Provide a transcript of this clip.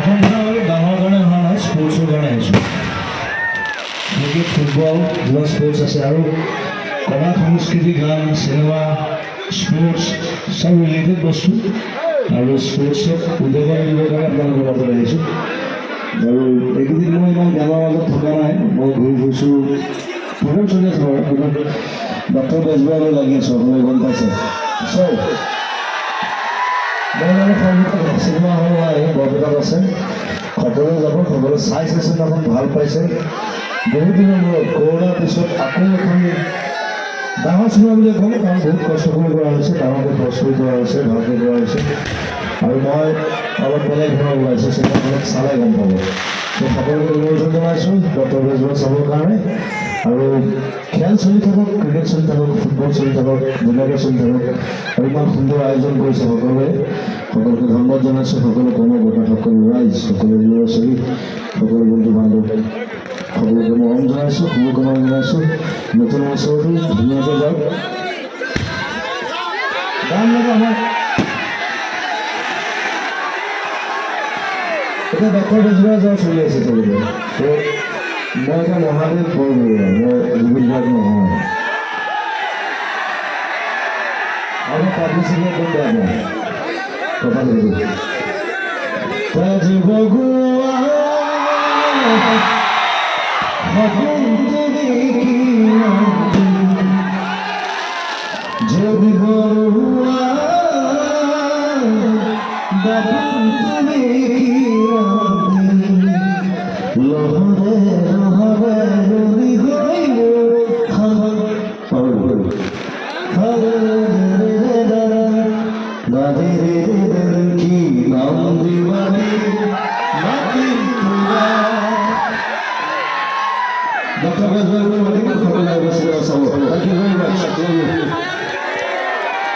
এখন ডাঙৰ কাৰণে অহা নাই, স্পৰ্টছৰ কাৰণে আহিছোঁ। ক্ৰিকেট, ফুটবল, যোৱা স্পৰ্টছ আছে আৰু কলা সংস্কৃতি, গান, চিনেমা, স্পৰ্টছ চব ৰিলেটেড বস্তু আৰু স্পৰ্টছক উদগনি দিবৰ কাৰণে আপোনালোকৰ মাজত আহিছোঁ। আৰু এইকেইদিন মই ইমান গানৰ মাজত থকা নাই, মই ঘূৰি ফুৰিছোঁ, প্ৰগ্ৰেম চলি আছে বাৰু, কিন্তু ডক্টৰ বেজবৰুৱালৈ লাগি আছোঁ, আপোনালোকে গম পাইছে। চ' মই মানে সংগীত চিনেমা হল নাই, বৰপেটাত আছে, সকলোৱে যাব, সকলোৱে চাইছে চিনেমাখন, ভাল পাইছে। বহুত দিনৰ মূৰত কৰোণাৰ পিছত আকৌ এখন ডাঙৰ চিনেমা বুলি ক'ম, কাৰণ বহুত কষ্ট কৰি কৰা হৈছে, ডাঙৰকৈ প্ৰস্তুতি কৰা হৈছে, ভালকৈ কৰা হৈছে। আৰু মই অলপ বেলেগ ধৰণৰ ওলাইছোঁ, চিনেমাখনত চালে গম পাব। ত' সকলোকে অনুৰোধ জনাইছোঁ ডক্টৰ বেজবৰুৱা চাবৰ কাৰণে। আৰু খেল চলি থাকক, ক্ৰিকেট চলি থাকক, ফুটবল চলি থাকক, ধুনীয়াকৈ চলি থাকক। আৰু ইমান সুন্দৰ আয়োজন কৰিছে সকলোৱে, সকলোকে ধন্যবাদ জনাইছোঁ। সকলো কৰ্মকৰ্তা, সকলো ৰাইজ, সকলো ল'ৰা ছোৱালী, সকলো বন্ধু বান্ধৱ, সকলোকে মৰম জনাইছোঁ, শুভকামনা জনাইছোঁ। নতুন বছৰটো ধুনীয়াকৈ যাওক। গান লাগে আমাৰ এতিয়া ডক্টৰ বেজবৰুৱা যোৱা চলি আছে চলিব। মই এতিয়া মহাদেৱ বৰবৰুৱা, মই জুবিন গাৰ্গ নহয়। আমি পাব্লিচিটি একদম বেয়া পাওঁ, কথা পাতিব যদি বগুৱা ডক্টৰ